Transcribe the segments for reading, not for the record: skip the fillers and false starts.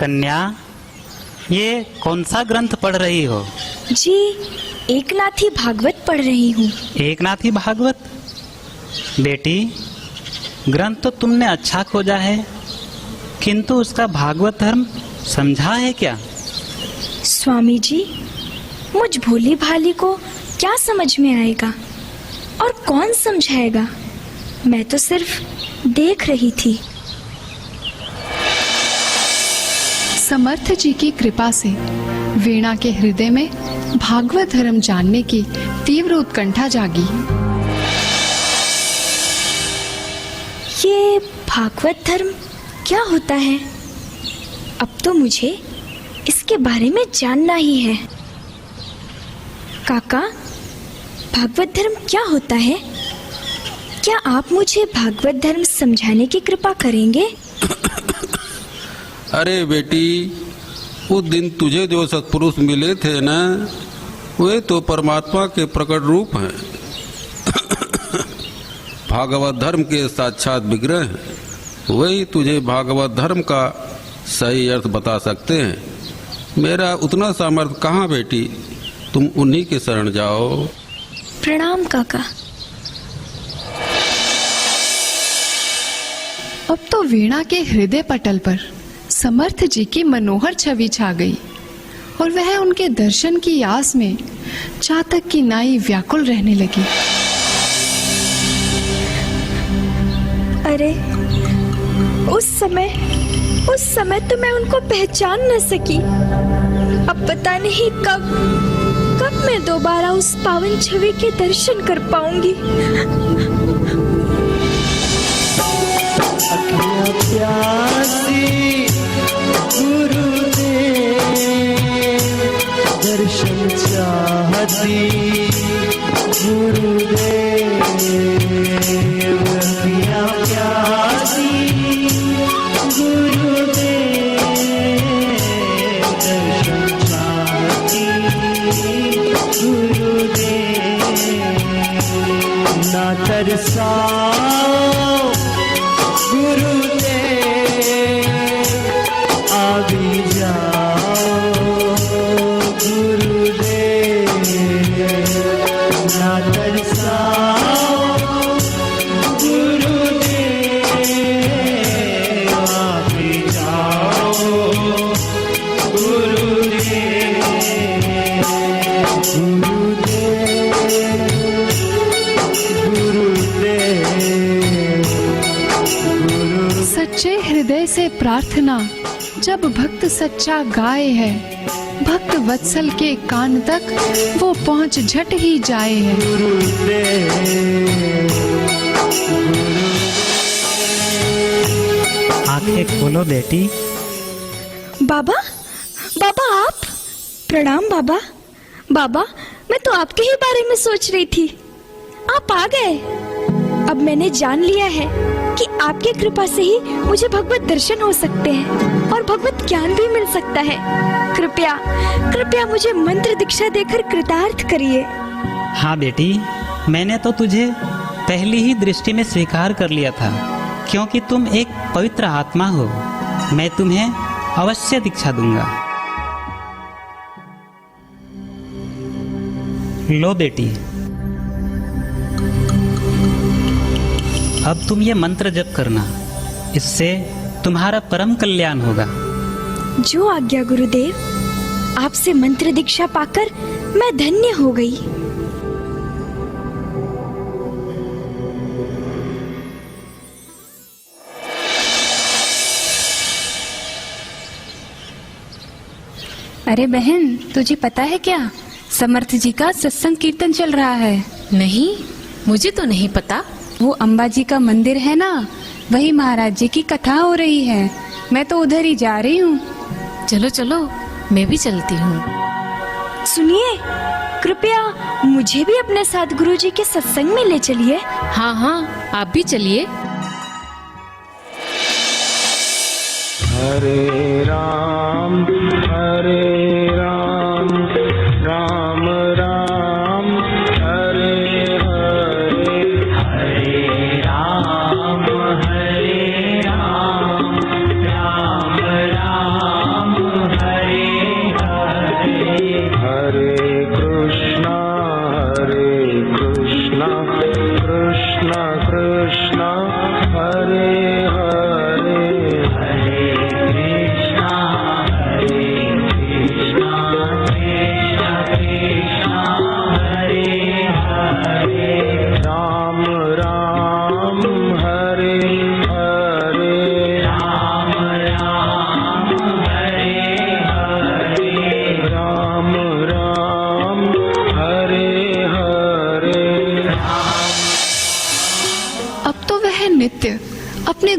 कन्या, ये कौन सा ग्रंथ पढ़ रही हो? जी, एकनाथी भागवत पढ़ रही हूँ। एकनाथी भागवत? बेटी, ग्रंथ तो तुमने अच्छा खोजा है, किंतु उसका भागवत धर्म समझा है क्या? स्वामी जी, मुझ भोली भाली को क्या समझ में आएगा और कौन समझाएगा? मैं तो सिर्फ देख रही थी। समर्थ जी की कृपा से वीणा के हृदय में भागवत धर्म जानने की तीव्र उत्कंठा जागी। ये भागवत धर्म क्या होता है? अब तो मुझे इसके बारे में जानना ही है। काका, भागवत धर्म क्या होता है? क्या आप मुझे भागवत धर्म समझाने की कृपा करेंगे? अरे बेटी, उस दिन तुझे जो सत्पुरुष मिले थे ना, वे तो परमात्मा के प्रकट रूप हैं। भागवत धर्म के साक्षात विग्रह हैं। वही तुझे भागवत धर्म का सही अर्थ बता सकते हैं। मेरा उतना सामर्थ्य कहाँ बेटी, तुम उन्हीं के शरण जाओ। प्रणाम काका। अब तो वीणा के हृदय पटल पर समर्थ जी की मनोहर छवि छा गई और वह उनके दर्शन की आस में चातक की नाई व्याकुल रहने लगी। अरे, उस समय तो मैं उनको पहचान न सकी। अब पता नहीं कब मैं दोबारा उस पावन छवि के दर्शन कर पाऊंगी। प्यासी गुरुदेव, दर्शन चाहती गुरुदेव, प्यासी गुरुदेव, दर्शन चाहती गुरुदेव, ना तरसाओ गुरुदेव, आ भी जाओ गुरुदेव, ना तरसाओ गुरुदेव, आ भी जाओ गुरुदेव, सच्चे हृदय से प्रार्थना जब भक्त सच्चा गाए है, भक्त वत्सल के कान तक वो पहुंच झट ही जाए है। आंखें खोलो बेटी। बाबा, आप? प्रणाम बाबा। बाबा, मैं तो आपके ही बारे में सोच रही थी। आप आ गए। अब मैंने जान लिया है कि आपकी कृपा से ही मुझे भगवत दर्शन हो सकते हैं और भगवत ज्ञान भी मिल सकता है। कृपया मुझे मंत्र दीक्षा देकर कृतार्थ करिए। हाँ बेटी, मैंने तो तुझे पहली ही दृष्टि में स्वीकार कर लिया था, क्योंकि तुम एक पवित्र आत्मा हो। मैं तुम्हें अवश्य दीक्षा दूंगा। लो बेटी, अब तुम ये मंत्र जप करना, इससे तुम्हारा परम कल्याण होगा। जो आज्ञा गुरुदेव। आपसे मंत्र दीक्षा पाकर मैं धन्य हो गई। अरे बहन, तुझे पता है क्या, समर्थ जी का सत्संग कीर्तन चल रहा है। नहीं, मुझे तो नहीं पता। वो अंबाजी का मंदिर है ना, वही महाराज जी की कथा हो रही है। मैं तो उधर ही जा रही हूँ। चलो चलो, मैं भी चलती हूँ। सुनिए, कृपया मुझे भी अपने साथ गुरुजी के सत्संग में ले चलिए। हाँ हाँ, आप भी चलिए। हरे राम राम राम हरे हरे, हरे राम राम राम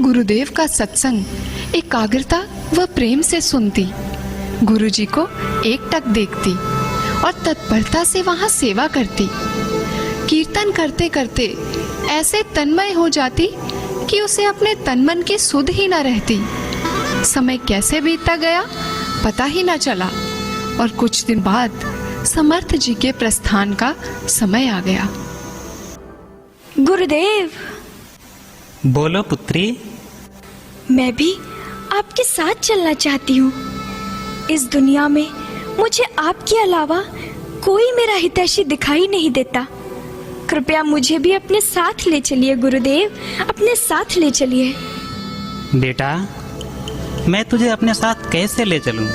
गुरुदेव का सत्संग एकाग्रता व प्रेम से सुनती, गुरुजी को एकटक देखती और तत्परता से वहां सेवा करती। कीर्तन करते करते ऐसे तन्मय हो जाती कि उसे अपने तन मन की सुध ही न रहती। समय कैसे बीतता गया पता ही न चला और कुछ दिन बाद समर्थ जी के प्रस्थान का समय आ गया। गुरुदेव, बोलो पुत्री। मैं भी आपके साथ चलना चाहती हूँ। इस दुनिया में मुझे आपके अलावा कोई मेरा हितैषी दिखाई नहीं देता। कृपया मुझे भी अपने साथ ले चलिए गुरुदेव, अपने साथ ले चलिए। बेटा, मैं तुझे अपने साथ कैसे ले चलूं?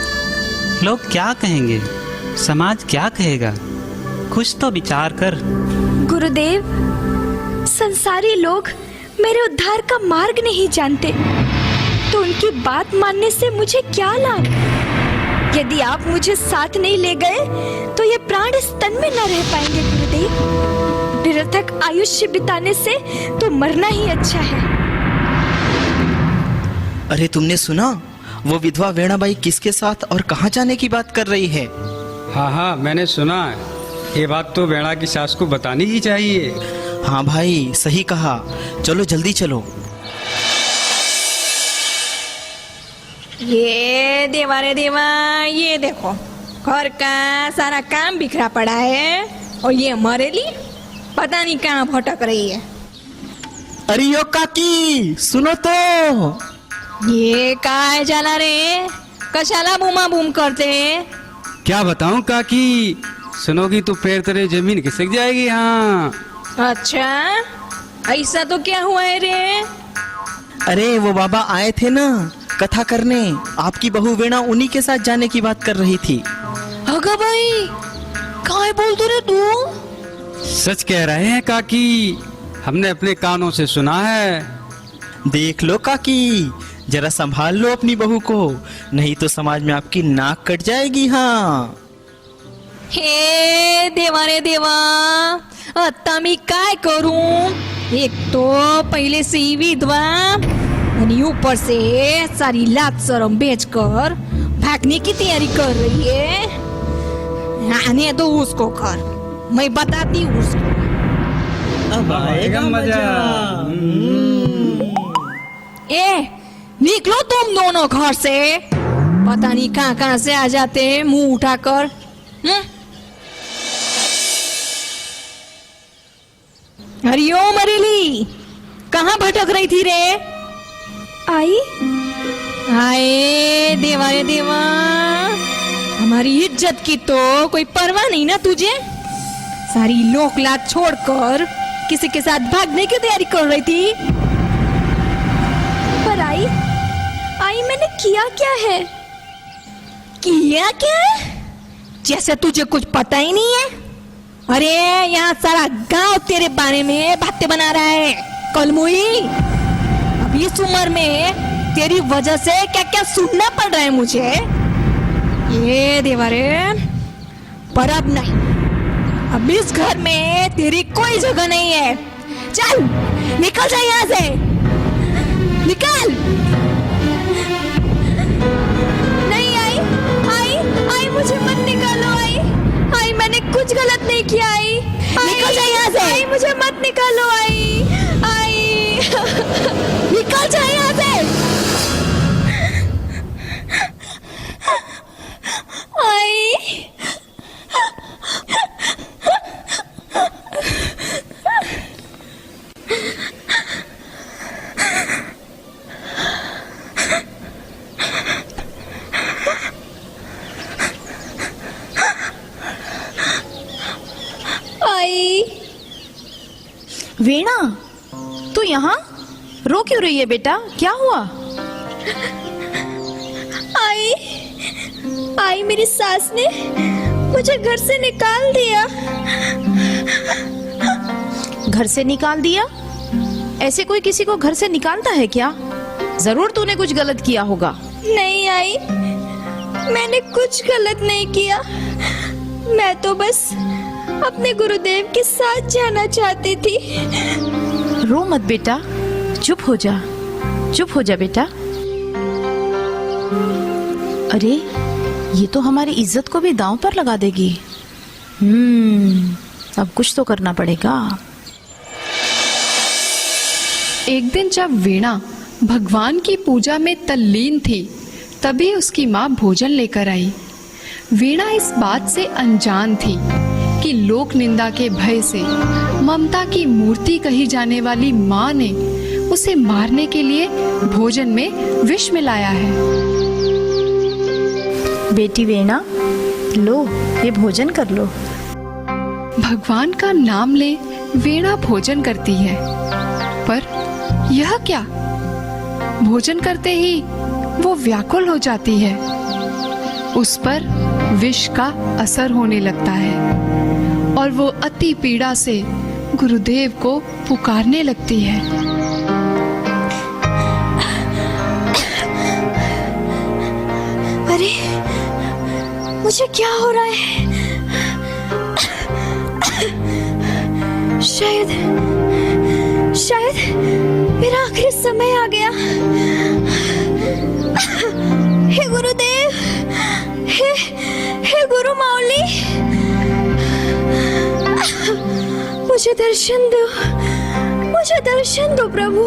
लोग क्या कहेंगे? समाज क्या कहेगा? कुछ तो विचार कर। गुरुदेव, संसारी लोग मेरे उद्धार का मार्ग नहीं जानते, तो उनकी बात मानने से मुझे क्या लाभ? यदि आप मुझे साथ नहीं ले गए तो ये प्राण इस तन में न रह पाएंगे गुरुदेव। निरर्थक आयुष्य बिताने से तो मरना ही अच्छा है। अरे तुमने सुना, वो विधवा वेणाबाई किसके साथ और कहाँ जाने की बात कर रही है? हाँ हाँ, मैंने सुना है। ये बात तो वेणा की सास को बतानी ही चाहिए। हाँ भाई, सही कहा। चलो जल्दी चलो। ये देवा रे देवा, ये देखो घर का सारा काम बिखरा पड़ा है और ये मरेली पता नहीं कहाँ भटक रही है। अरे यो काकी, सुनो तो। ये काय जाला रे, कशाला बूमा बूम करते? क्या बताऊं काकी, सुनोगी तो पैर तले जमीन खिसक जाएगी। हाँ। अच्छा, ऐसा तो क्या हुआ है रे? अरे वो बाबा आए थे ना कथा करने, आपकी बहू वेणा उन्हीं के साथ जाने की बात कर रही थी। अगा भाई, काय बोलते रे तू? सच कह रहे हैं काकी, हमने अपने कानों से सुना है। देख लो काकी, जरा संभाल लो अपनी बहू को, नहीं तो समाज में आपकी नाक कट जाएगी। हाँ। हे देवा रे देवा, आता मी काय करूं? एक तो पहले से ही विधवा और ऊपर से सारी लात शर्म बेचकर भागने की तैयारी कर रही है। आने दो उसको कर, मैं बताती हूँ उसको। अब आएगा मजा। ए, निकलो तुम दोनों घर से। पता नहीं कहाँ कहाँ से आ जाते हैं मुंह उठाकर। हरिओम अरेली, कहाँ भटक रही थी रे? आई। आए देवा रे देवा, हमारी इज्जत की तो कोई परवाह नहीं ना तुझे? सारी लोक लात छोड़कर किसी के साथ भागने की तैयारी कर रही थी। पर आई मैंने किया क्या है? किया क्या? जैसे तुझे कुछ पता ही नहीं है। अरे यहाँ सारा गांव तेरे बारे में बातें बना रहा है। कलमुई, अब इस उम्र में तेरी वजह से क्या क्या सुनना पड़ रहा है मुझे। ये देवारे, पर अब नहीं, अब इस घर में तेरी कोई जगह नहीं है। चल निकल जा यहाँ से, निकल। नहीं आई, मुझे मत निकालो। आई, मैंने कुछ गलत नहीं किया। आई, निकल जा यहाँ से। आई, मुझे मत निकालो। आई, निकल जा यहाँ से। आई। वीणा, तू यहाँ रो क्यों रही है बेटा? क्या हुआ? आई, मेरी सास ने मुझे घर से निकाल दिया। घर से निकाल दिया? ऐसे कोई किसी को घर से निकालता है क्या? जरूर तूने कुछ गलत किया होगा। नहीं आई, मैंने कुछ गलत नहीं किया। मैं तो बस अपने गुरुदेव के साथ जाना चाहती थी। रो मत बेटा, चुप हो जा, चुप हो जा बेटा। अरे ये तो हमारी इज्जत को भी दांव पर लगा देगी। अब कुछ तो करना पड़ेगा। एक दिन जब वीणा भगवान की पूजा में तल्लीन थी, तभी उसकी माँ भोजन लेकर आई। वीणा इस बात से अनजान थी कि लोक निंदा के भय से ममता की मूर्ति कही जाने वाली माँ ने उसे मारने के लिए भोजन में विष मिलाया है। बेटी वीणा, लो ये भोजन कर लो। भगवान का नाम ले वीणा भोजन करती है, पर यह क्या? भोजन करते ही वो व्याकुल हो जाती है। उस पर विष का असर होने लगता है और वो अति पीड़ा से गुरुदेव को पुकारने लगती है। अरे मुझे क्या हो रहा है? शायद मेरा आखिरी समय आ गया। हे गुरुदेव, हे गुरु माउली, मुझे दर्शन दो प्रभु।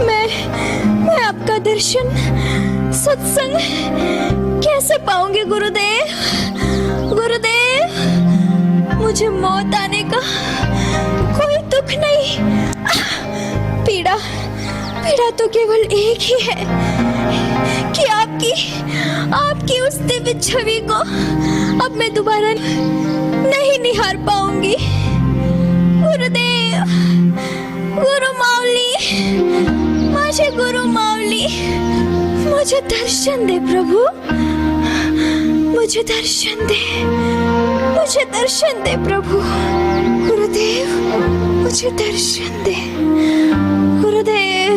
मैं आपका दर्शन सत्संग कैसे पाऊंगी गुरुदेव? मुझे मौत आने का कोई दुख नहीं। पीड़ा तो केवल एक ही है कि आपकी उस दिव्य छवि को अब मैं दोबारा नहीं निहार पाऊंगी। गुरुदेव, गुरु माउली, मुझे दर्शन दे प्रभु। मुझे दर्शन दे प्रभु। गुरुदेव, मुझे दर्शन दे गुरुदेव।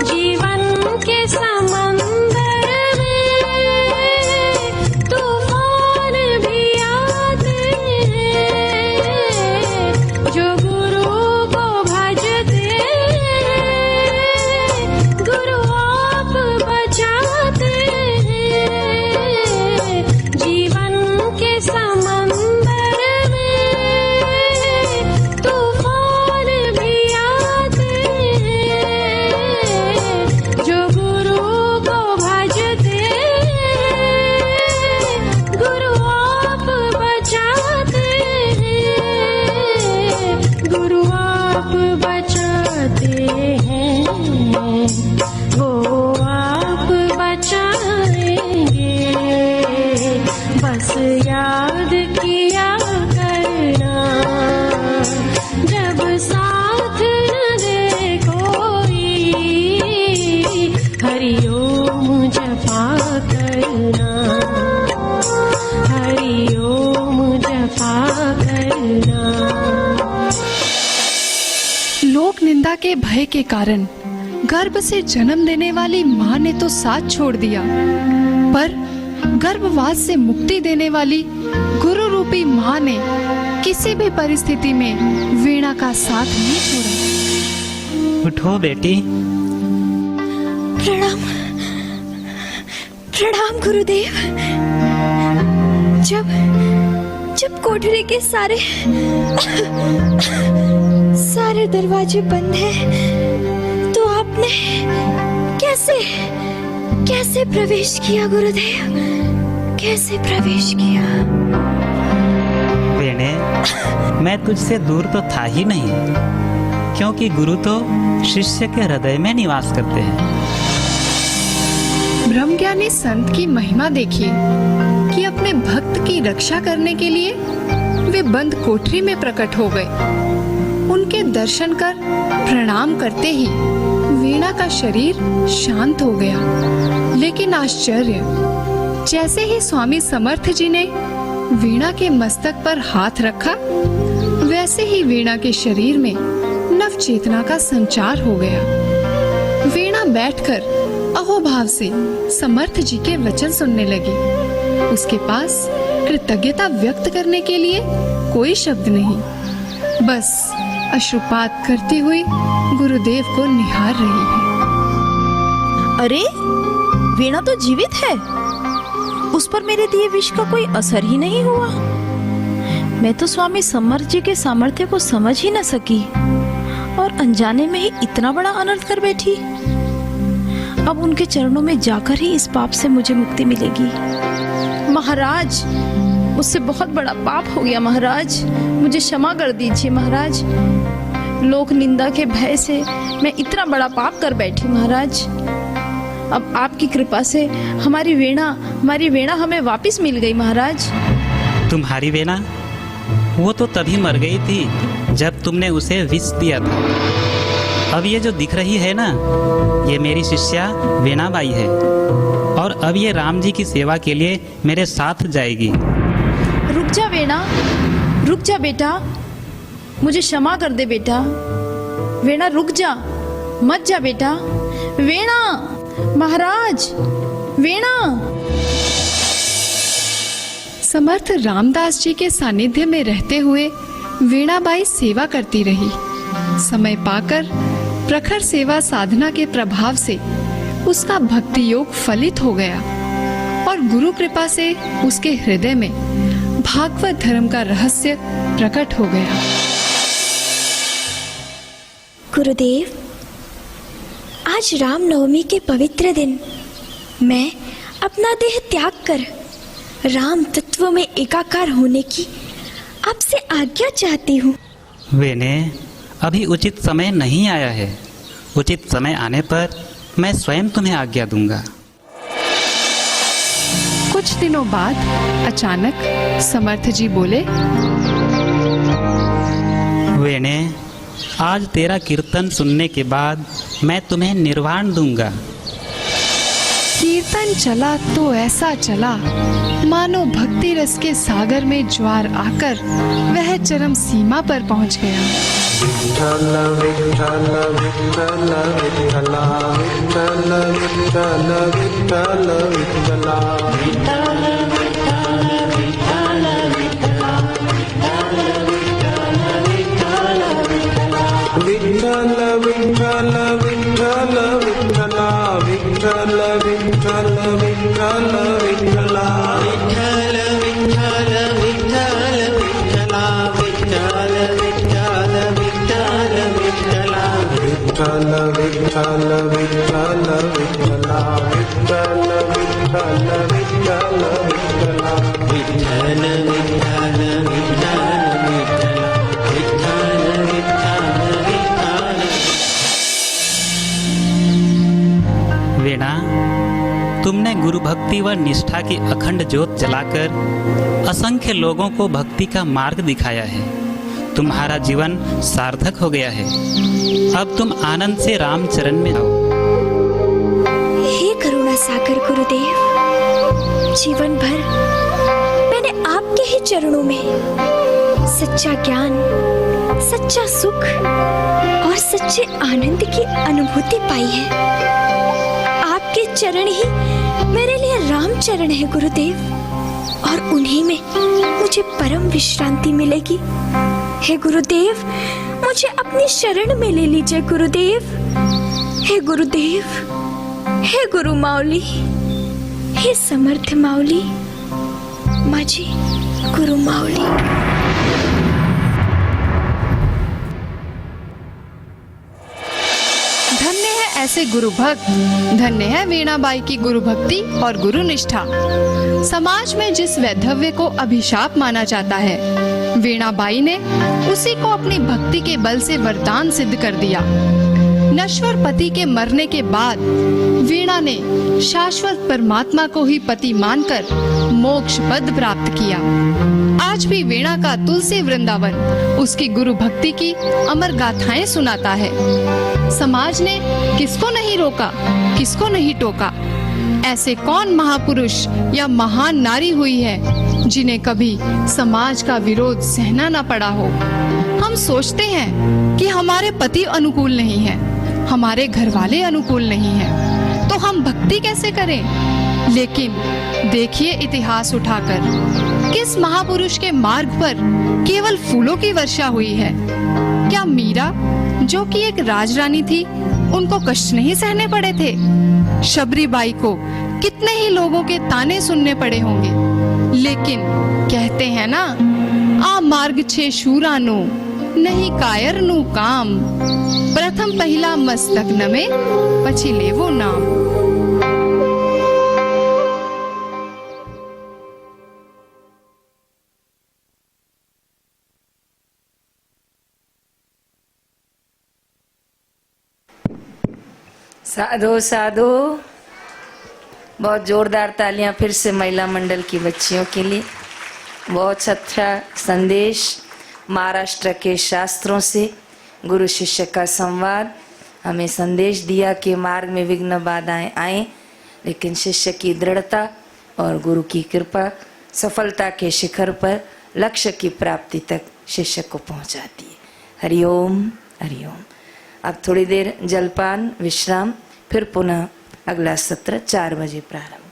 जीवन के समंदर में तूफान भी आते हैं, जो गुरु को भजते गुरु आप बचाते हैं। जीवन के समंदर में तूफान भी आते हैं, जो गुरु को भजते गुरु आप बचाते हैं, गुरु आप बचाते हैं, वो आप बचाएंगे। बस याद किया करना, जब साथ न दे कोई, हरिओम जपा करना, हरिओम जपा करना। लोक निंदा के भय के कारण गर्भ से जन्म देने वाली माँ ने तो साथ छोड़ दिया, पर गर्भवास से मुक्ति देने वाली गुरु रूपी माँ ने किसी भी परिस्थिति में वीणा का साथ नहीं छोड़ा। उठो बेटी। प्रणाम गुरुदेव। जब कोठरी के सारे दरवाजे बंद हैं, तो आपने कैसे प्रवेश किया गुरुदेव? कैसे प्रवेश किया? वीणे, मैं तुझसे दूर तो था ही नहीं, क्योंकि गुरु तो शिष्य के हृदय में निवास करते हैं। ब्रह्मज्ञानी संत की महिमा देखिए कि अपने भक्त की रक्षा करने के लिए वे बंद कोठरी में प्रकट हो गए। उनके दर्शन कर प्रणाम करते ही वीणा का शरीर शांत हो गया। लेकिन आश्चर्य, जैसे ही स्वामी समर्थ जी ने वीणा के मस्तक पर हाथ रखा, वैसे ही वीणा के शरीर में नव चेतना का संचार हो गया। वीणा बैठकर अहोभाव से समर्थ जी के वचन सुनने लगी। उसके पास कृतज्ञता व्यक्त करने के लिए कोई शब्द नहीं, बस अश्रुपात करती हुई गुरुदेव को निहार रही है। अरे वीणा तो जीवित है, उस पर मेरे दिए विष का कोई असर ही नहीं हुआ। मैं तो स्वामी समर्थ जी के सामर्थ्य को समझ ही न सकी और अनजाने में ही इतना बड़ा अनर्थ कर बैठी। अब उनके चरणों में जाकर ही इस पाप से मुझे मुक्ति मिलेगी। महाराज, मुझसे बहुत बड़ा पाप हो गया महाराज, मुझे क्षमा कर दीजिए महाराज। लोक निंदा के भय से मैं इतना बड़ा पाप कर बैठी महाराज। अब आपकी कृपा से हमारी वीणा हमें वापस मिल गई महाराज। तुम्हारी वीणा? वो तो तभी मर गई थी जब तुमने उसे विष दिया था। अब ये जो दिख रही है ना, ये मेरी शिष्या वीणाबाई है और अब ये राम जी की सेवा के लिए मेरे साथ जाएगी। रुक जा वीणा, रुक जा बेटा, मुझे क्षमा कर दे बेटा। वीणा रुक जा, मत जा बेटा। वीणा, महाराज, वीणा। समर्थ रामदास जी के सानिध्य में रहते हुए वीणाबाई सेवा करती रही। समय पाकर प्रखर सेवा साधना के प्रभाव से उसका भक्ति योग फलित हो गया और गुरु कृपा से उसके हृदय में भागवत धर्म का रहस्य प्रकट हो गया। गुरुदेव, आज रामनवमी के पवित्र दिन मैं अपना देह त्याग कर राम तत्व में एकाकार होने की आपसे आज्ञा चाहती हूँ। वेने, अभी उचित समय नहीं आया है। उचित समय आने पर मैं स्वयं तुम्हें आज्ञा दूंगा। कुछ दिनों बाद अचानक समर्थ जी बोले, वेने, आज तेरा कीर्तन सुनने के बाद मैं तुम्हें निर्वाण दूंगा। कीर्तन चला तो ऐसा चला मानो भक्ति रस के सागर में ज्वार आकर वह चरम सीमा पर पहुंच गया। विठ्ठल विठ्ठल विठ्ठल विठ्ठला, विठ्ठल विठ्ठल विठ्ठल विठ्ठला, विठ्ठल विठ्ठल विठ्ठल विठ्ठला, विठ्ठल विठ्ठल विठ्ठल विठ्ठला, विठ्ठल विठ्ठल विठ्ठल विठ्ठला, विठ्ठल विठ्ठल विठ्ठल विठ्ठला, विठ्ठल विठ्ठल विठ्ठल विठ्ठला, विठ्ठल विठ्ठल विठ्ठल विठ्ठला, विठ्ठल विठ्ठल विठ्ठल विठ्ठला, विठ्ठल विठ्ठल वीणा, तुमने गुरु भक्ति व निष्ठा की अखंड ज्योत जलाकर असंख्य लोगों को भक्ति का मार्ग दिखाया है। तुम्हारा जीवन सार्थक हो गया है। अब तुम आनंद से राम चरण में आओ। हे करुणा सागर गुरुदेव, जीवन भर मैंने आपके ही चरणों में सच्चा ज्ञान, सच्चा सुख और सच्चे आनंद की अनुभूति पाई है। आपके चरण ही मेरे लिए राम चरण है गुरुदेव, और उन्हीं में मुझे परम विश्रांति मिलेगी। हे गुरुदेव, मुझे अपनी शरण में ले लीजिए गुरुदेव। हे गुरुदेव, हे गुरु माऊली, हे समर्थ माऊली, माझी गुरु माऊली। धन्य है ऐसे गुरु भक्त, धन्य है वीणाबाई की गुरु भक्ति और गुरु निष्ठा। समाज में जिस वैधव्य को अभिशाप माना जाता है, वीणाबाई ने उसी को अपनी भक्ति के बल से वरदान सिद्ध कर दिया। नश्वर पति के मरने के बाद वीणा ने शाश्वत परमात्मा को ही पति मानकर मोक्ष पद प्राप्त किया। आज भी वीणा का तुलसी वृंदावन उसकी गुरु भक्ति की अमर गाथाएं सुनाता है। समाज ने किसको नहीं रोका, किसको नहीं टोका। ऐसे कौन महापुरुष या महान नारी हुई है जिन्हें कभी समाज का विरोध सहना न पड़ा हो। हम सोचते हैं कि हमारे पति अनुकूल नहीं है, हमारे घर वाले अनुकूल नहीं हैं, तो हम भक्ति कैसे करें। लेकिन देखिए इतिहास उठाकर, किस महापुरुष के मार्ग पर केवल फूलों की वर्षा हुई है? क्या मीरा, जो कि एक राजरानी थी, उनको कष्ट नहीं सहने पड़े थे? शबरीबाई को कितने ही लोगों के ताने सुनने पड़े होंगे, लेकिन कहते हैं ना, आ मार्ग छे शूरानो नहीं कायर नु काम, प्रथम पहला मस्तक नमे पछी लेवो नाम। साधु साधु। बहुत जोरदार तालियां फिर से महिला मंडल की बच्चियों के लिए। बहुत अच्छा संदेश महाराष्ट्र के शास्त्रों से गुरु शिष्य का संवाद हमें संदेश दिया कि मार्ग में विघ्न बाधाएं आए, लेकिन शिष्य की दृढ़ता और गुरु की कृपा सफलता के शिखर पर लक्ष्य की प्राप्ति तक शिष्य को पहुंचाती है। हरिओम हरिओम। अब थोड़ी देर जलपान विश्राम, फिर पुनः अगला सत्र 4 बजे प्रारंभ।